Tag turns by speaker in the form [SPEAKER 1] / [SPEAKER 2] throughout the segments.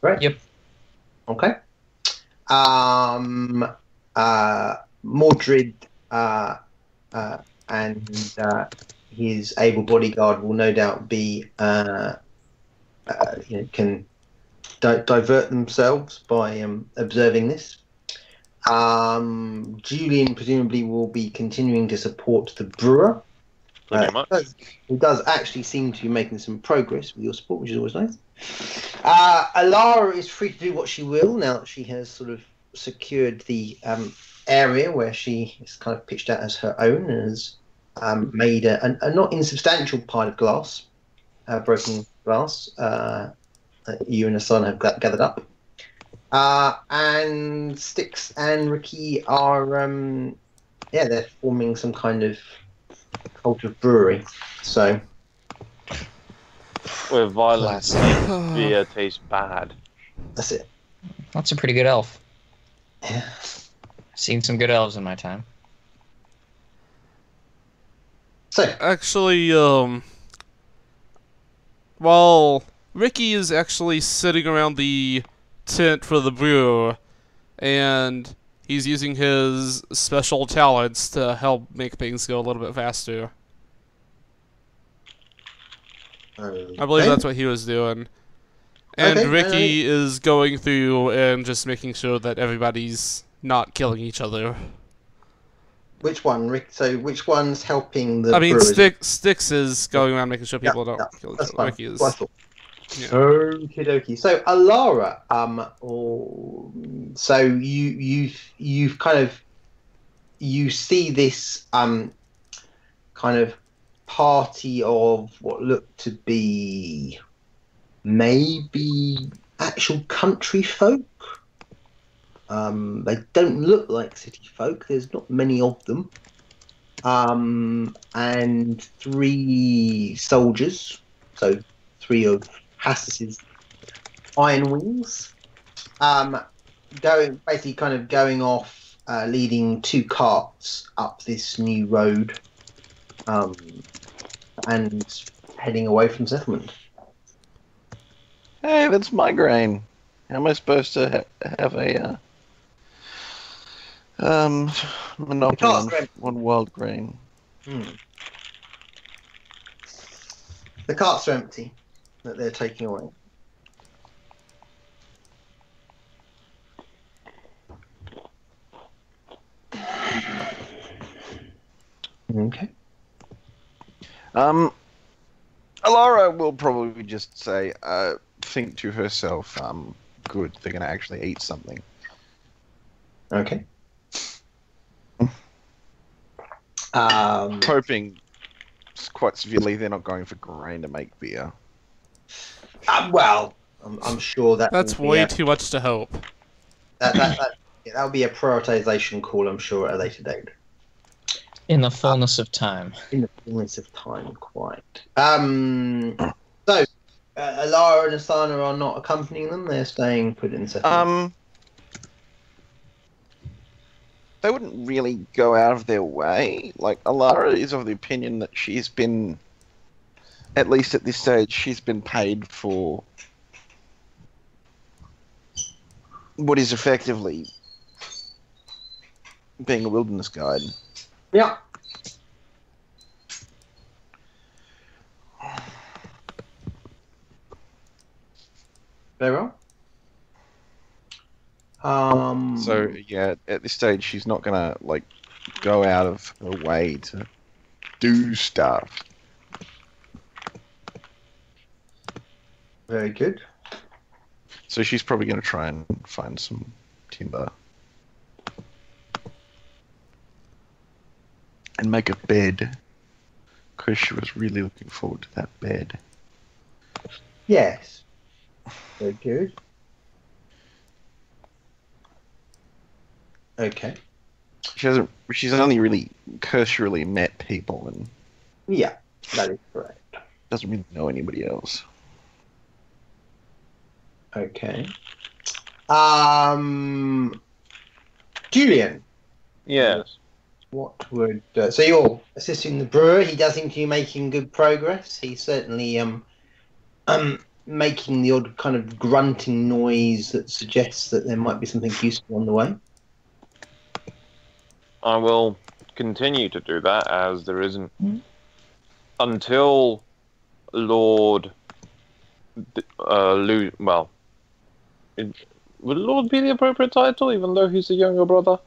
[SPEAKER 1] Right.
[SPEAKER 2] Yep.
[SPEAKER 1] Okay. Mordred and his able bodyguard will no doubt be can divert themselves by observing this. Julian presumably will be continuing to support the brewer.
[SPEAKER 3] Pretty much.
[SPEAKER 1] He does actually seem to be making some progress with your support, which is always nice. Alara is free to do what she will now that she has sort of secured the area where she is kind of pitched out as her own and has made a not insubstantial pile of glass, broken glass, that you and Asana have gathered up. And Styx and Ricky are, they're forming some kind of cult of brewery. So,
[SPEAKER 3] Where violence beer tastes bad.
[SPEAKER 1] that's it.
[SPEAKER 2] That's a pretty good elf.
[SPEAKER 1] Yeah.
[SPEAKER 2] Seen some good elves in my time.
[SPEAKER 1] So,
[SPEAKER 4] Actually, while Ricky is actually sitting around the tent for the brewer, and he's using his special talents to help make things go a little bit faster. I believe that's what he was doing. And
[SPEAKER 1] Okay,
[SPEAKER 4] Ricky is going through and just making sure that everybody's not killing each other.
[SPEAKER 1] Which one, Rick? So, which one's helping the?
[SPEAKER 4] I mean,
[SPEAKER 1] brewers?
[SPEAKER 4] Styx is going around making sure people don't kill each
[SPEAKER 1] That's
[SPEAKER 4] other.
[SPEAKER 1] fine.
[SPEAKER 4] Ricky is.
[SPEAKER 1] What I thought.
[SPEAKER 4] Yeah.
[SPEAKER 1] Okie dokie. So Alara, so you've kind of you see this kind of party of what look to be maybe actual country folk. They don't look like city folk. There's not many of them. And 3 soldiers, so 3 of Hassis's Iron Wings, going off, leading 2 carts up this new road, and heading away from settlement.
[SPEAKER 5] Hey, that's my grain. How am I supposed to have a monopoly on wild grain?
[SPEAKER 1] The carts are empty that they're taking away. Okay.
[SPEAKER 5] Alara will probably just say, think to herself, good, they're going to actually eat something.
[SPEAKER 1] Okay.
[SPEAKER 5] Hoping quite severely they're not going for grain to make beer.
[SPEAKER 1] Well, I'm sure that
[SPEAKER 4] That's
[SPEAKER 1] will be
[SPEAKER 4] way too much to hope.
[SPEAKER 1] that'll be a prioritization call, I'm sure, at a later date.
[SPEAKER 2] In the fullness of time.
[SPEAKER 1] In the fullness of time, quite. So, Alara and Asana are not accompanying them. They're staying put in settlement.
[SPEAKER 5] They wouldn't really go out of their way. Like, Alara is of the opinion that she's been, at least at this stage, she's been paid for what is effectively being a wilderness guide.
[SPEAKER 1] Yeah. Very well.
[SPEAKER 5] So yeah, at this stage, she's not gonna like go out of her way to do stuff.
[SPEAKER 1] Very good.
[SPEAKER 5] So she's probably gonna try and find some timber and make a bed, because she was really looking forward to that bed.
[SPEAKER 1] Yes. Very good. Okay.
[SPEAKER 5] She's only really cursorily met people and
[SPEAKER 1] Yeah, that is correct.
[SPEAKER 5] doesn't really know anybody else.
[SPEAKER 1] Okay. Julian,
[SPEAKER 3] Yes.
[SPEAKER 1] what would so you're assisting the brewer? He does seem to be making good progress. He certainly making the odd kind of grunting noise that suggests that there might be something useful on the way.
[SPEAKER 3] I will continue to do that, as there isn't until Lord well, would Lord be the appropriate title, even though he's the younger brother?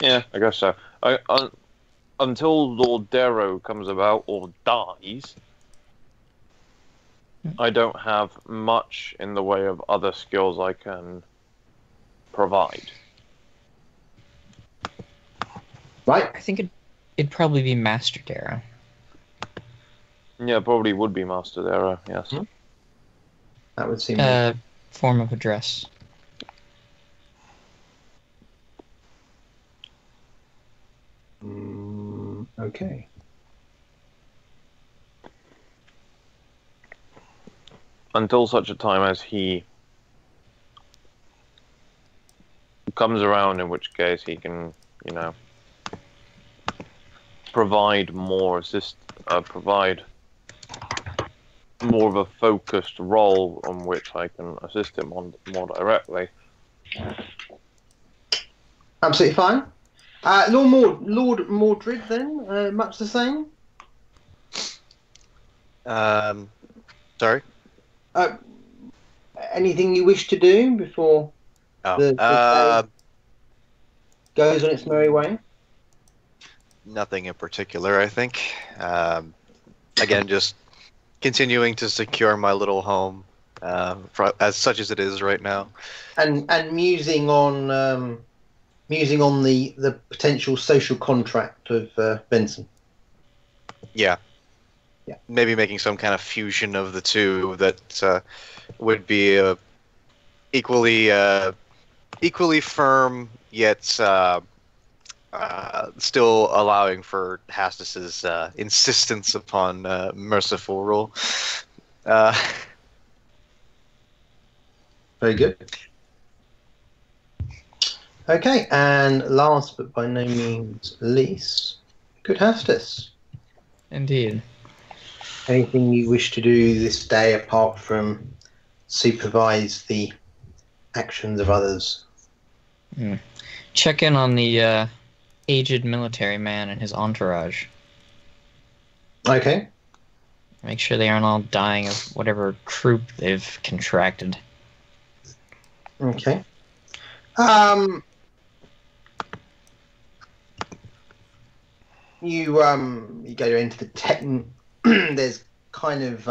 [SPEAKER 3] Yeah, I guess so. Until Lord Darrow comes about or dies, I don't have much in the way of other skills I can provide.
[SPEAKER 1] Right?
[SPEAKER 2] I think it'd probably be Master Darrow.
[SPEAKER 3] Yeah, probably would be Master Darrow, yes.
[SPEAKER 1] That would seem...
[SPEAKER 2] Form of address.
[SPEAKER 1] Okay.
[SPEAKER 3] Until such a time as he comes around, in which case he can, you know, provide more provide more of a focused role on which I can assist him on more directly.
[SPEAKER 1] Absolutely fine. Lord Mordred, then, much the same.
[SPEAKER 6] Sorry.
[SPEAKER 1] Anything you wish to do before the day goes on its merry way?
[SPEAKER 6] Nothing in particular, I think. Again, just continuing to secure my little home, as such as it is right now.
[SPEAKER 1] And musing on the potential social contract of Benson.
[SPEAKER 6] Yeah.
[SPEAKER 1] Yeah.
[SPEAKER 6] Maybe making some kind of fusion of the two that would be equally firm, yet still allowing for Hastus's insistence upon merciful rule.
[SPEAKER 1] Very good. Okay, and last but by no means least, good Hastus.
[SPEAKER 2] Indeed.
[SPEAKER 1] Anything you wish to do this day apart from supervise the actions of others?
[SPEAKER 2] Check in on the aged military man and his entourage.
[SPEAKER 1] Okay.
[SPEAKER 2] Make sure they aren't all dying of whatever croup they've contracted.
[SPEAKER 1] Okay. You go into the tent. There's kind of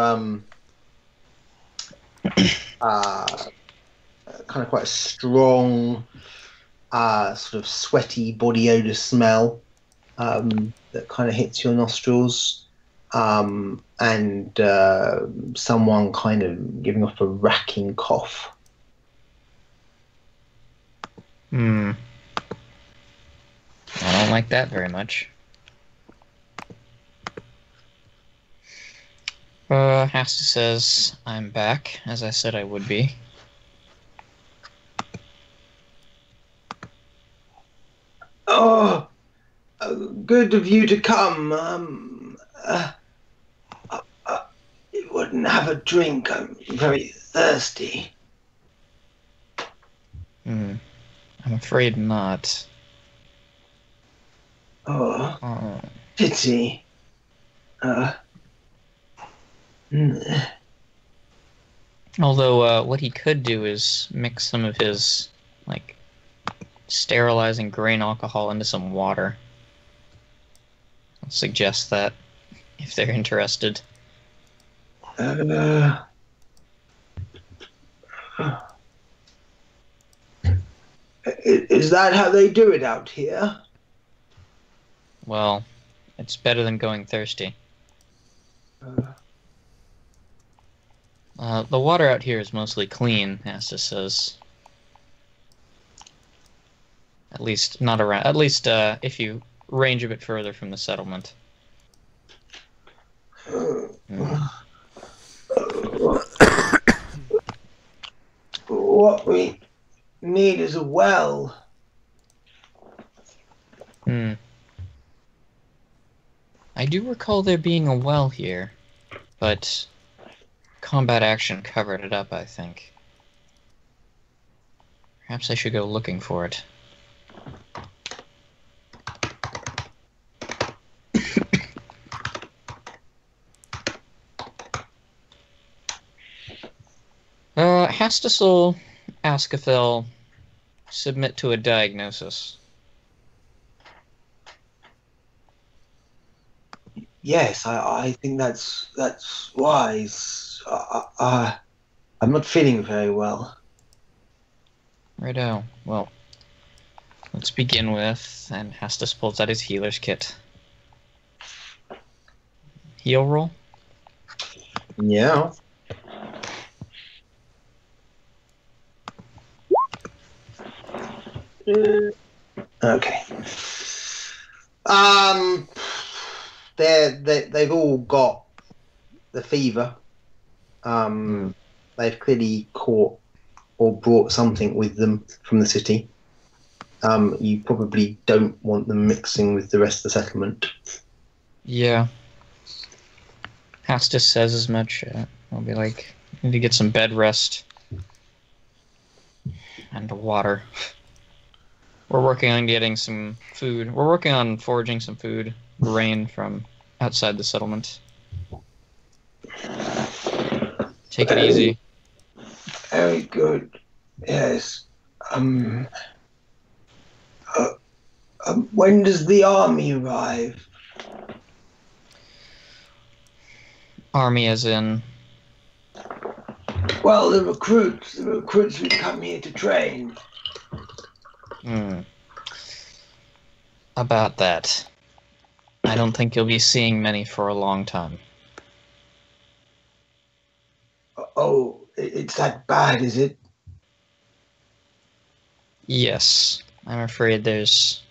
[SPEAKER 1] quite a strong, sort of sweaty body odor smell that kind of hits your nostrils, and someone kind of giving off a racking cough.
[SPEAKER 2] I don't like that very much. Hastus says, I'm back, as I said I would be.
[SPEAKER 1] Oh, good of you to come. You wouldn't have a drink. I'm very thirsty.
[SPEAKER 2] I'm afraid not.
[SPEAKER 1] Oh, pity.
[SPEAKER 2] Although, what he could do is mix some of his, like, sterilizing grain alcohol into some water. I'll suggest that, if they're interested.
[SPEAKER 1] Is that how they do it out here?
[SPEAKER 2] Well, it's better than going thirsty. The water out here is mostly clean, Hastus says. At least not around. At least if you range a bit further from the settlement.
[SPEAKER 1] What we need is a well.
[SPEAKER 2] I do recall there being a well here, but combat action covered it up, I think. Perhaps I should go looking for it. Hastisol, Ascathel, submit to a diagnosis.
[SPEAKER 1] Yes, I think that's wise. I'm not feeling very well.
[SPEAKER 2] Righto. Well, let's begin with, and Hastis pulls out his healer's kit. Heal roll?
[SPEAKER 1] Yeah. Okay. They've all got the fever. They've clearly caught or brought something with them from the city. You probably don't want them mixing with the rest of the settlement.
[SPEAKER 2] Yeah. Hastis says as much. I'll be like, need to get some bed rest. And water. We're working on getting some food. We're working on foraging some food, grain from outside the settlement. Take it easy.
[SPEAKER 1] Very good. Yes. When does the army arrive?
[SPEAKER 2] Army as in...
[SPEAKER 1] Well, the recruits who come here to train.
[SPEAKER 2] About that. I don't think you'll be seeing many for a long time.
[SPEAKER 1] Oh, it's that bad, is it?
[SPEAKER 2] Yes. I'm afraid there's...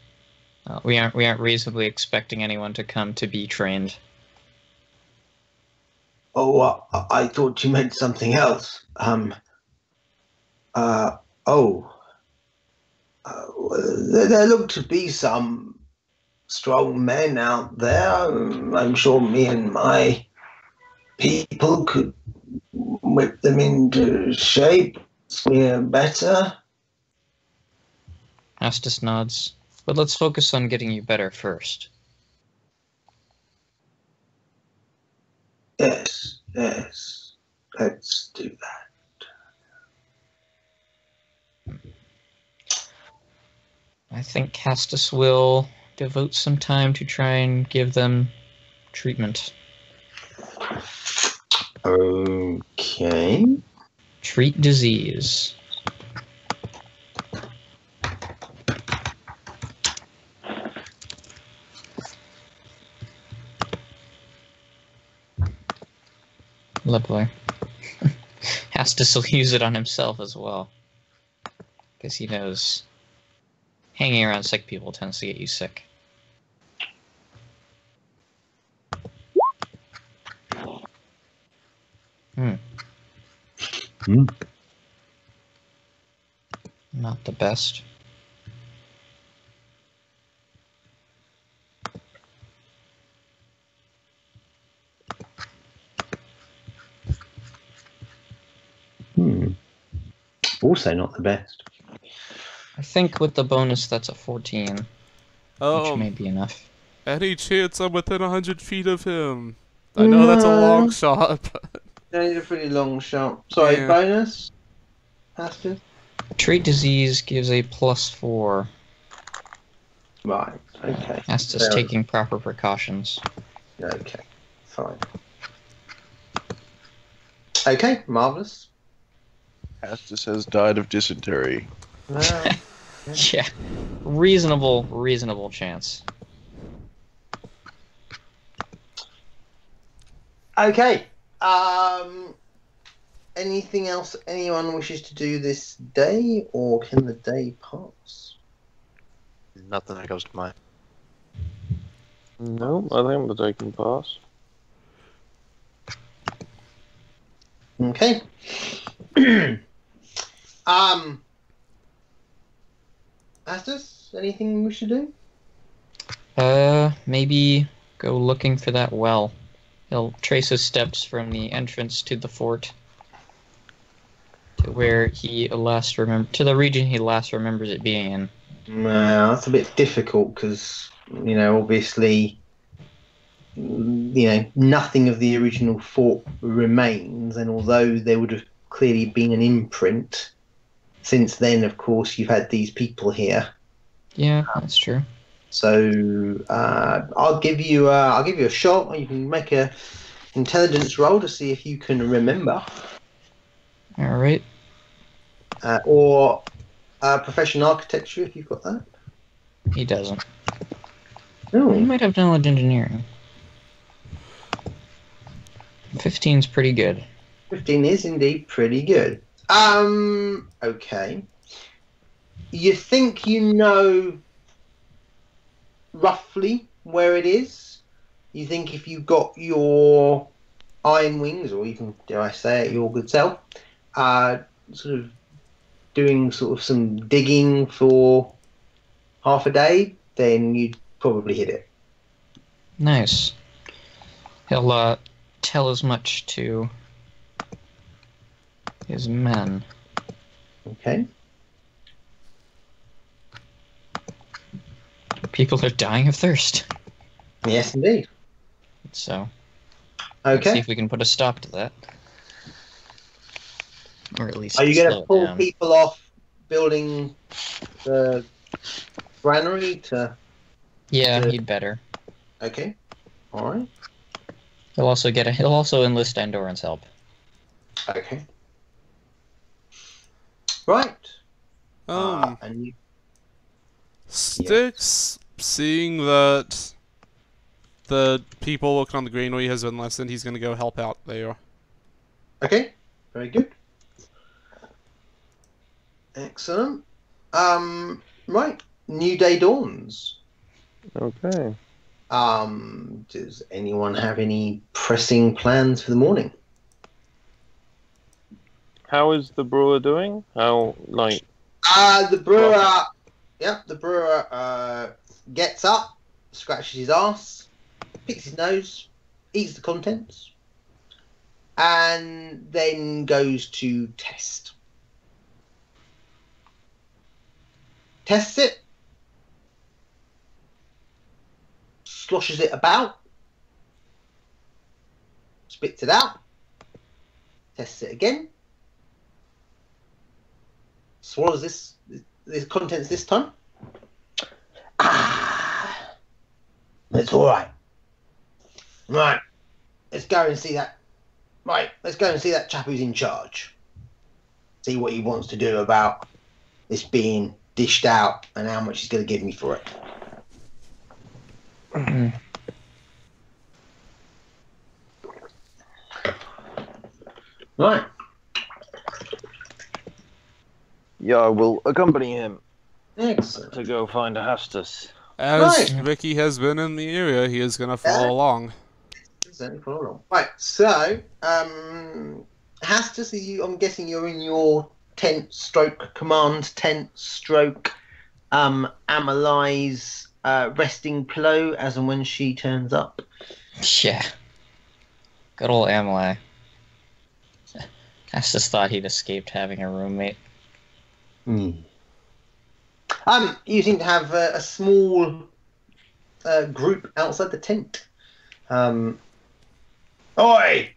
[SPEAKER 2] we aren't reasonably expecting anyone to come to be trained.
[SPEAKER 1] Oh, I thought you meant something else. There look to be some strong men out there. I'm sure me and my people could whip them into shape. We're better.
[SPEAKER 2] Astus nods. But let's focus on getting you better first.
[SPEAKER 1] Yes. Let's do that.
[SPEAKER 2] I think Castus will devote some time to try and give them treatment.
[SPEAKER 1] Okay.
[SPEAKER 2] Treat disease. Lovely. Hastus will use it on himself as well. Because he knows hanging around sick people tends to get you sick. Not the best.
[SPEAKER 1] Also not the best.
[SPEAKER 2] I think with the bonus that's a 14, which may be enough.
[SPEAKER 4] Any chance I'm within 100 feet of him? I know that's a long shot, but...
[SPEAKER 1] That is a pretty long shot. Sorry,
[SPEAKER 4] Yeah.
[SPEAKER 1] bonus? Hastus?
[SPEAKER 2] Treat disease gives a +4.
[SPEAKER 1] Right, okay.
[SPEAKER 2] Hastus
[SPEAKER 1] Fair
[SPEAKER 2] taking proper precautions.
[SPEAKER 1] Okay, fine. Okay, marvellous.
[SPEAKER 5] Hastus has died of dysentery.
[SPEAKER 1] Well,
[SPEAKER 2] Yeah, reasonable chance.
[SPEAKER 1] okay. Anything else anyone wishes to do this day, or can the day pass?
[SPEAKER 6] Nothing that comes to mind.
[SPEAKER 3] No, I think the day can pass.
[SPEAKER 1] Okay. Astus, anything we should do?
[SPEAKER 2] Maybe go looking for that well. He'll trace his steps from the entrance to the fort to where he last to the region he last remembers it being in.
[SPEAKER 1] No, that's a bit difficult because, obviously, nothing of the original fort remains, and although there would have clearly been an imprint, since then, of course, you've had these people here.
[SPEAKER 2] Yeah, that's true.
[SPEAKER 1] So I'll give you a shot, or you can make a intelligence roll to see if you can remember.
[SPEAKER 2] All right.
[SPEAKER 1] Or professional architecture if you've got that.
[SPEAKER 2] He doesn't.
[SPEAKER 1] Oh,
[SPEAKER 2] He might have knowledge engineering. 15's pretty good.
[SPEAKER 1] 15 is indeed pretty good. Okay. You think you know roughly where it is? You think if you got your iron wings, or even, dare I say it, your good self, sort of doing sort of some digging for half a day, then you'd probably hit it.
[SPEAKER 2] Nice. He'll tell as much to his men.
[SPEAKER 1] Okay.
[SPEAKER 2] People are dying of thirst.
[SPEAKER 1] Yes, indeed.
[SPEAKER 2] So, let's see
[SPEAKER 1] Okay.
[SPEAKER 2] if we can put a stop to that. Or at least
[SPEAKER 1] Are you going
[SPEAKER 2] slow
[SPEAKER 1] to
[SPEAKER 2] it
[SPEAKER 1] pull
[SPEAKER 2] down.
[SPEAKER 1] people off building the granary to...
[SPEAKER 2] Yeah,
[SPEAKER 1] to-
[SPEAKER 2] he'd better.
[SPEAKER 1] Okay. All right.
[SPEAKER 2] He'll also enlist Andorran's help.
[SPEAKER 1] Okay. Right.
[SPEAKER 4] Um,
[SPEAKER 1] And you...
[SPEAKER 4] Styx, seeing that the people working on the granary has been lessened, he's going to go help out there.
[SPEAKER 1] Okay. Very good. Excellent. Right. New day dawns.
[SPEAKER 3] Okay.
[SPEAKER 1] Does anyone have any pressing plans for the morning?
[SPEAKER 3] How is the brewer doing? How, like...
[SPEAKER 1] The brewer... Yep, the brewer gets up, scratches his ass, picks his nose, eats the contents, and then goes to test. Tests it, sloshes it about, spits it out, tests it again, swallows the contents this time. That's all right. Right, let's go and see that. Right, let's go and see that chap who's in charge. See what he wants to do about this being dished out and how much he's going to give me for it.
[SPEAKER 2] Mm.
[SPEAKER 1] Right.
[SPEAKER 3] Yeah, I will accompany him
[SPEAKER 1] Excellent.
[SPEAKER 3] to go find a Hastus.
[SPEAKER 4] As
[SPEAKER 1] Right.
[SPEAKER 4] Ricky has been in the area, he is going to follow along.
[SPEAKER 1] Certainly follow along. Right, so, Hastus, I'm guessing you're in your tent stroke command tent stroke Amalai's resting pillow as and when she turns up.
[SPEAKER 2] Yeah. Good old Amalai. I just thought he'd escaped having a roommate.
[SPEAKER 1] You seem to have a small group outside the tent. Oi!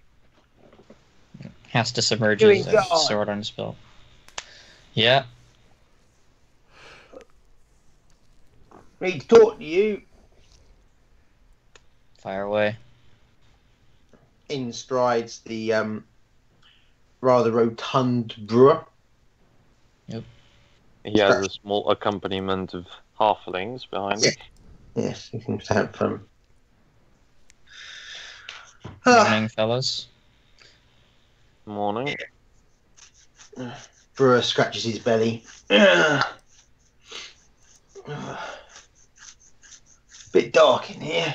[SPEAKER 2] Has to submerge
[SPEAKER 1] Doing
[SPEAKER 2] his
[SPEAKER 1] God.
[SPEAKER 2] sword on his belt. Yeah.
[SPEAKER 1] Need to talk to you.
[SPEAKER 2] Fire away.
[SPEAKER 1] In strides the rather rotund brewer.
[SPEAKER 3] He has a small accompaniment of halflings behind him.
[SPEAKER 1] Yes, he seems to have fun.
[SPEAKER 2] Morning, fellas.
[SPEAKER 3] Morning.
[SPEAKER 1] Brewer scratches his belly. Bit dark in here.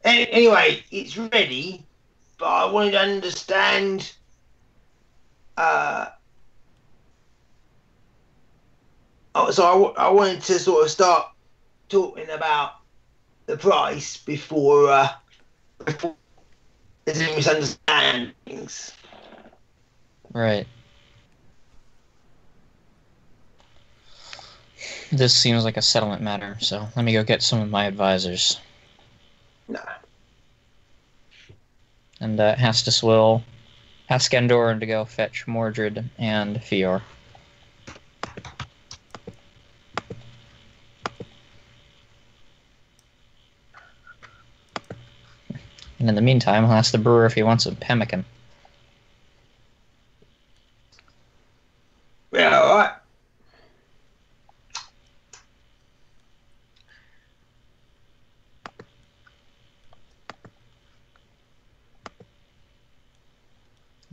[SPEAKER 1] Anyway, it's ready, but I wanted to understand. So I wanted to sort of start talking about the price before there's any misunderstandings.
[SPEAKER 2] Right. This seems like a settlement matter, so let me go get some of my advisors.
[SPEAKER 1] No.
[SPEAKER 2] And Hastus will ask Endoran to go fetch Mordred and Fior. And in the meantime, I'll ask the brewer if he wants some pemmican.
[SPEAKER 1] Yeah, alright.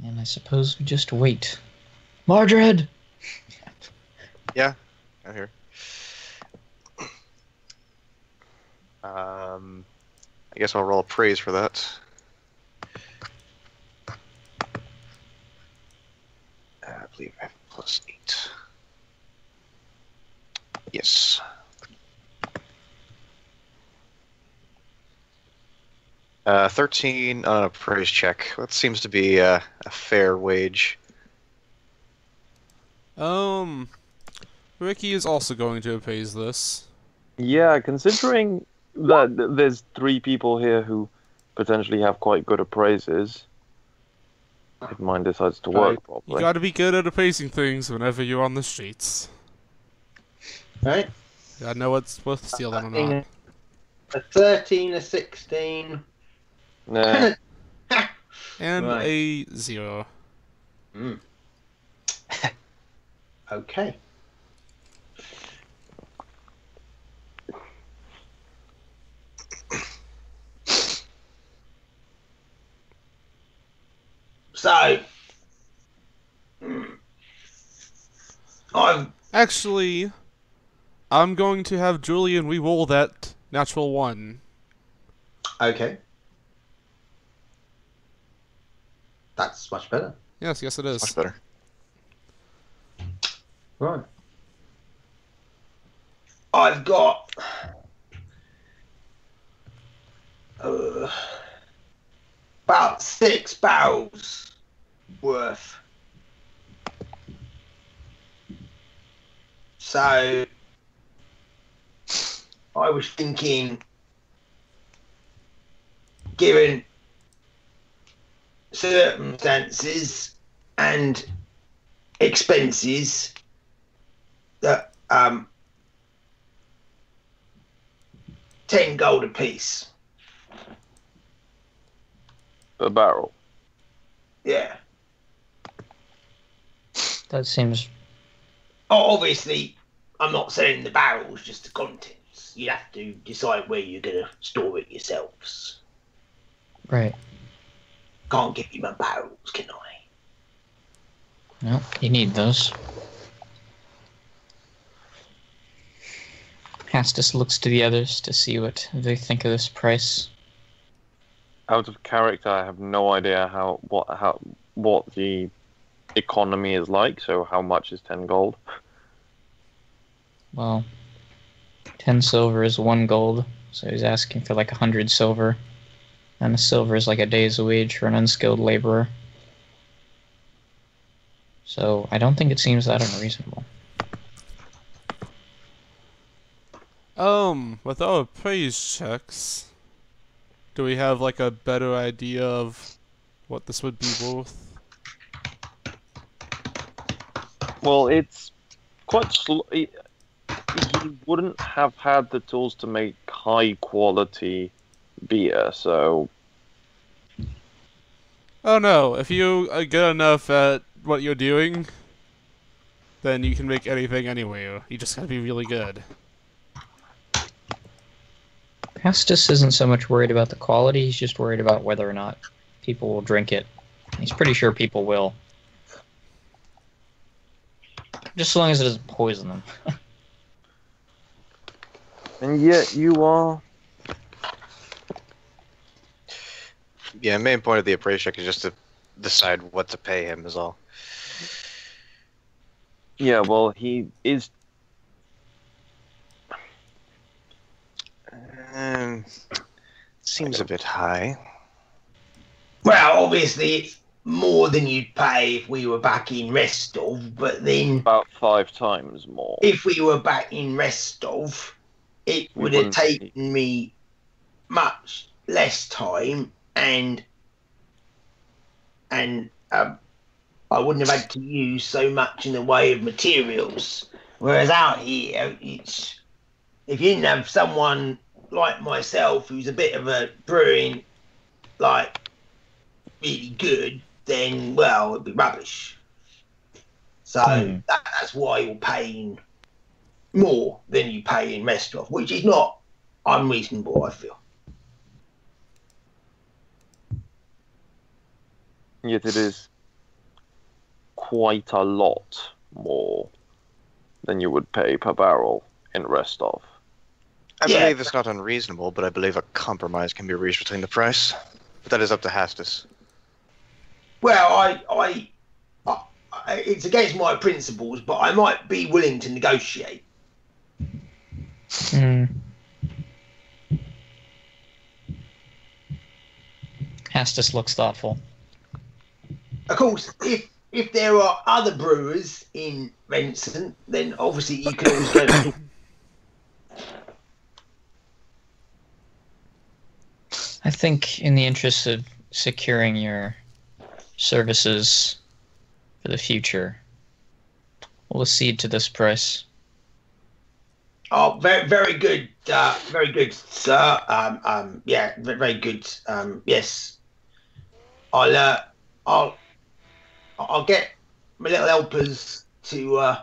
[SPEAKER 2] And I suppose we just wait. Mordred!
[SPEAKER 6] Yeah, I'm here. I guess I'll roll a praise for that. I believe I have +8. Yes. Uh, 13 on a praise check. That seems to be a fair wage.
[SPEAKER 4] Ricky is also going to appraise this.
[SPEAKER 3] Yeah, considering that there's 3 people here who potentially have quite good appraisers, if mine decides to work
[SPEAKER 4] You
[SPEAKER 3] properly.
[SPEAKER 4] gotta be good at appraising things whenever you're on the streets.
[SPEAKER 1] Right?
[SPEAKER 4] You gotta know what's worth stealing or not.
[SPEAKER 1] A 13, a 16.
[SPEAKER 3] Nah.
[SPEAKER 4] And
[SPEAKER 1] Right.
[SPEAKER 4] a 0.
[SPEAKER 1] Mm. Okay. So, I'm
[SPEAKER 4] Actually, I'm going to have Julian re-roll that natural 1.
[SPEAKER 1] okay. That's much better.
[SPEAKER 4] Yes, it is.
[SPEAKER 6] Much better.
[SPEAKER 1] Right. I've got about 6 barrels worth. So I was thinking, given circumstances and expenses, that 10 gold apiece.
[SPEAKER 3] A barrel.
[SPEAKER 1] Yeah.
[SPEAKER 2] That seems...
[SPEAKER 1] Oh, obviously, I'm not selling the barrels, just the contents. You have to decide where you're going to store it yourselves.
[SPEAKER 2] right.
[SPEAKER 1] Can't give you my barrels, can I?
[SPEAKER 2] No, you need those. Hastus looks to the others to see what they think of this price.
[SPEAKER 3] Out of character, I have no idea what the economy is like. So how much is 10 gold?
[SPEAKER 2] Well, 10 silver is 1 gold, so he's asking for like 100 silver. And a silver is like a day's wage for an unskilled laborer. So I don't think it seems that unreasonable.
[SPEAKER 4] With our praise checks, do we have like a better idea of what this would be worth?
[SPEAKER 3] Well, it's quite slow. He wouldn't have had the tools to make high quality beer, so
[SPEAKER 4] Oh no, if you are good enough at what you're doing, then you can make anything anywhere. You just gotta be really good.
[SPEAKER 2] Hastus isn't so much worried about the quality, he's just worried about whether or not people will drink it. He's pretty sure people will. Just as long as it doesn't poison them.
[SPEAKER 3] and yet you are.
[SPEAKER 6] Yeah, main point of the appraise check is just to decide what to pay him is all.
[SPEAKER 3] Yeah, well, he is.
[SPEAKER 6] Seems a bit high.
[SPEAKER 1] Well, obviously, it's more than you'd pay if we were back in Restov, but then
[SPEAKER 3] About 5 times more.
[SPEAKER 1] if we were back in Restov, it
[SPEAKER 3] We
[SPEAKER 1] would have
[SPEAKER 3] wouldn't
[SPEAKER 1] taken me much less time, and I wouldn't have had to use so much in the way of materials. Whereas out here, it's if you didn't have someone like myself who's a bit of a brewing, like really good, then well, it'd be rubbish. So that's why you're paying more than you pay in Restov, which is not unreasonable, I feel.
[SPEAKER 3] Yet it is quite a lot more than you would pay per barrel in Restov.
[SPEAKER 6] I
[SPEAKER 1] Yeah.
[SPEAKER 6] believe it's not unreasonable, but I believe a compromise can be reached between the price. But that is up to Hastus.
[SPEAKER 1] Well, I it's against my principles, but I might be willing to negotiate.
[SPEAKER 2] Hastus looks thoughtful.
[SPEAKER 1] Of course, if there are other brewers in Renson, then obviously you can always go.
[SPEAKER 2] I think in the interest of securing your services for the future, we'll accede to this price.
[SPEAKER 1] Oh, very good, sir. Yeah, very good. Yes, I'll get my little helpers to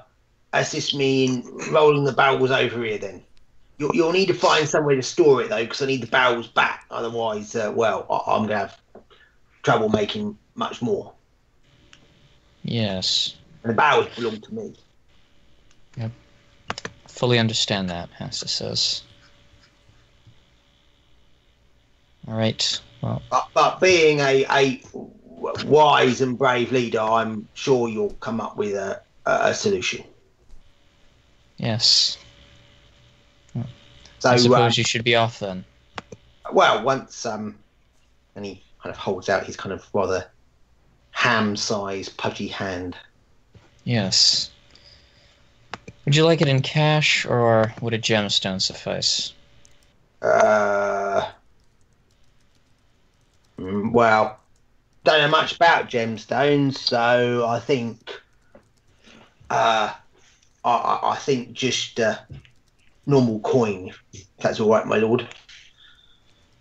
[SPEAKER 1] assist me in rolling the barrels over here. Then you'll need to find somewhere to store it though, because I need the barrels back. Otherwise, well, I'm gonna have trouble making much more.
[SPEAKER 2] Yes.
[SPEAKER 1] And the barrels belong to me.
[SPEAKER 2] Fully understand that, Hastus says. Alright, well,
[SPEAKER 1] But being a wise and brave leader, I'm sure you'll come up with a solution.
[SPEAKER 2] yes.
[SPEAKER 1] So,
[SPEAKER 2] I suppose you should be off then.
[SPEAKER 1] well, once and he kind of holds out his kind of rather ham-sized, pudgy hand.
[SPEAKER 2] Yes. Would you like it in cash, or would a gemstone suffice?
[SPEAKER 1] Well, don't know much about gemstones, so I think I think just normal coin. If that's all right, my lord.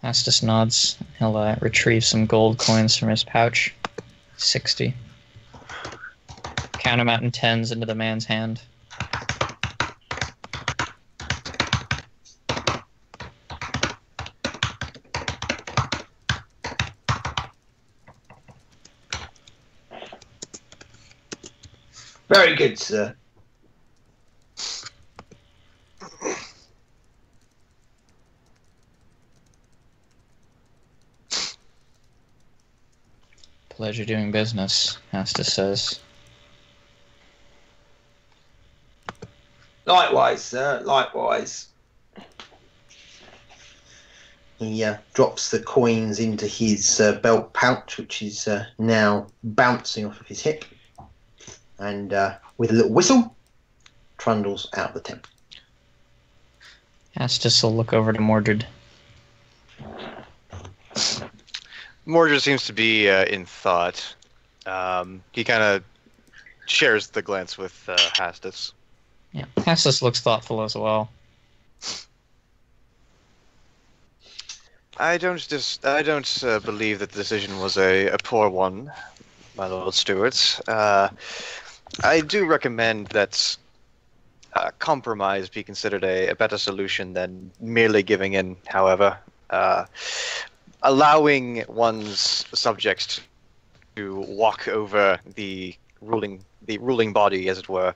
[SPEAKER 2] Hastus nods. He'll retrieve some gold coins from his pouch. 60. Count them out in tens into the man's hand.
[SPEAKER 1] Very good, sir.
[SPEAKER 2] Pleasure doing business, Hastus says.
[SPEAKER 1] Likewise, sir. Likewise. He drops the coins into his belt pouch, which is now bouncing off of his hip. And with a little whistle, trundles out of the temple.
[SPEAKER 2] Hastus will look over to Mordred.
[SPEAKER 6] Mordred seems to be in thought. He kind of shares the glance with Hastus.
[SPEAKER 2] Yeah, Hastus looks thoughtful as well.
[SPEAKER 6] I don't believe that the decision was a poor one, my Lord Stewart. I do recommend that compromise be considered a better solution than merely giving in, however. Allowing one's subjects to walk over the ruling body, as it were,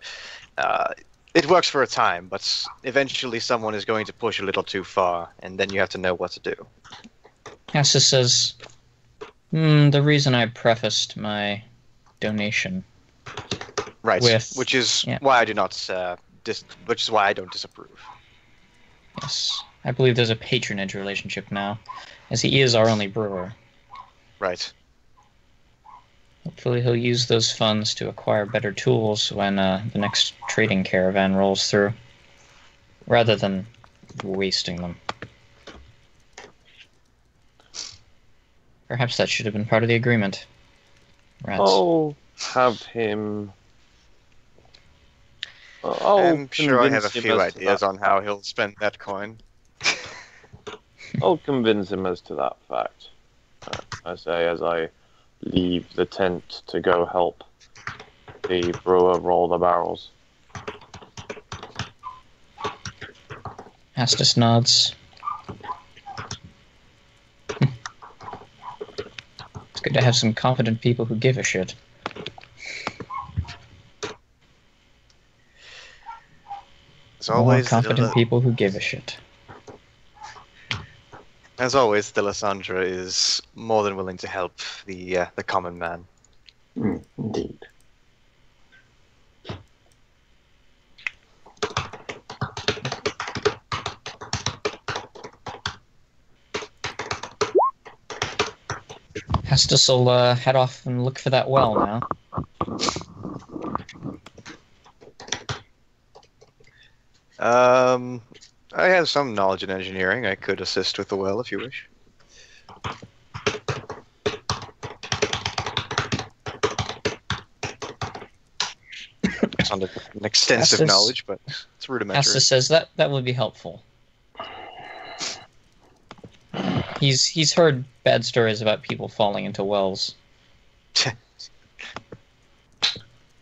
[SPEAKER 6] it works for a time, but eventually someone is going to push a little too far, and then you have to know what to do.
[SPEAKER 2] Hastus says, the reason I prefaced my donation.
[SPEAKER 6] Right,
[SPEAKER 2] With-
[SPEAKER 6] which is
[SPEAKER 2] yeah.
[SPEAKER 6] why I do not, which is why I don't disapprove.
[SPEAKER 2] Yes, I believe there's a patronage relationship now, as he is our only brewer.
[SPEAKER 6] Right.
[SPEAKER 2] Hopefully he'll use those funds to acquire better tools when the next trading caravan rolls through, rather than wasting them. Perhaps that should have been part of the agreement. Rats.
[SPEAKER 3] I'll have him.
[SPEAKER 6] I'm sure I have a
[SPEAKER 3] convince him
[SPEAKER 6] few
[SPEAKER 3] as to
[SPEAKER 6] ideas
[SPEAKER 3] that
[SPEAKER 6] on how he'll spend that coin.
[SPEAKER 3] I'll convince him as to that fact. I say as I leave the tent to go help the brewer roll the barrels.
[SPEAKER 2] Astus nods. It's good to have some confident people who give a shit.
[SPEAKER 6] As
[SPEAKER 2] More
[SPEAKER 6] always,
[SPEAKER 2] confident people who give a shit.
[SPEAKER 6] As always, Delisandra is more than willing to help the common man.
[SPEAKER 1] Indeed.
[SPEAKER 2] Astus will head off and look for that well now.
[SPEAKER 6] I have some knowledge in engineering. I could assist with the well if you wish. It's not an extensive
[SPEAKER 2] Astus-
[SPEAKER 6] knowledge, but it's rudimentary.
[SPEAKER 2] Astus says that would be helpful. He's heard bad stories about people falling into wells.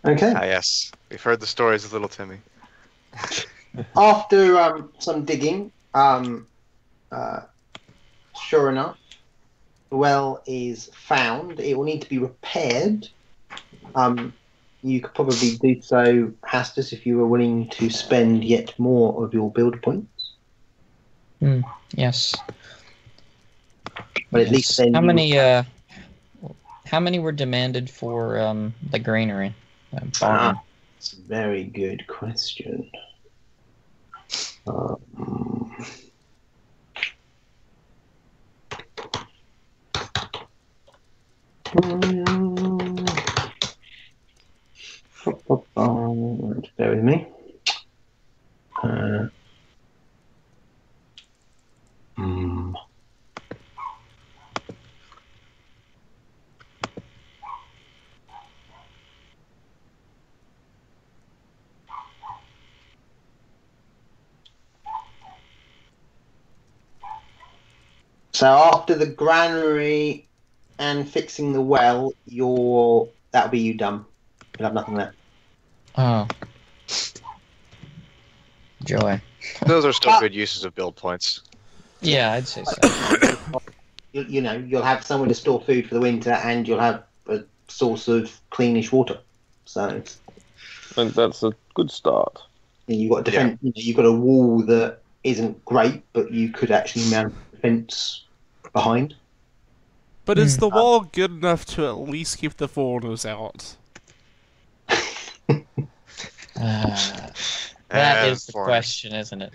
[SPEAKER 1] Okay.
[SPEAKER 6] Ah, yes. We've heard the stories of little Timmy.
[SPEAKER 1] After some digging, sure enough, the well is found. It will need to be repaired. You could probably do so, Hastus, if you were willing to spend yet more of your build points.
[SPEAKER 2] Yes.
[SPEAKER 1] But at least then
[SPEAKER 2] How
[SPEAKER 1] you-
[SPEAKER 2] many were demanded for the granary? Bargain.
[SPEAKER 1] It's a very good question. Bear with me. So after the granary and fixing the well, that'll be you done. You'll have nothing left.
[SPEAKER 2] Oh. Joy.
[SPEAKER 6] Those are still good uses of build points.
[SPEAKER 2] Yeah, I'd say so.
[SPEAKER 1] You'll have somewhere to store food for the winter, and you'll have a source of cleanish water. So
[SPEAKER 3] I think that's a good start.
[SPEAKER 1] you've got a defense. You've got a wall that isn't great, but you could actually mount a defense behind.
[SPEAKER 4] But is the wall good enough to at least keep the foreigners out?
[SPEAKER 2] That is the
[SPEAKER 6] foreigners.
[SPEAKER 2] question, isn't it?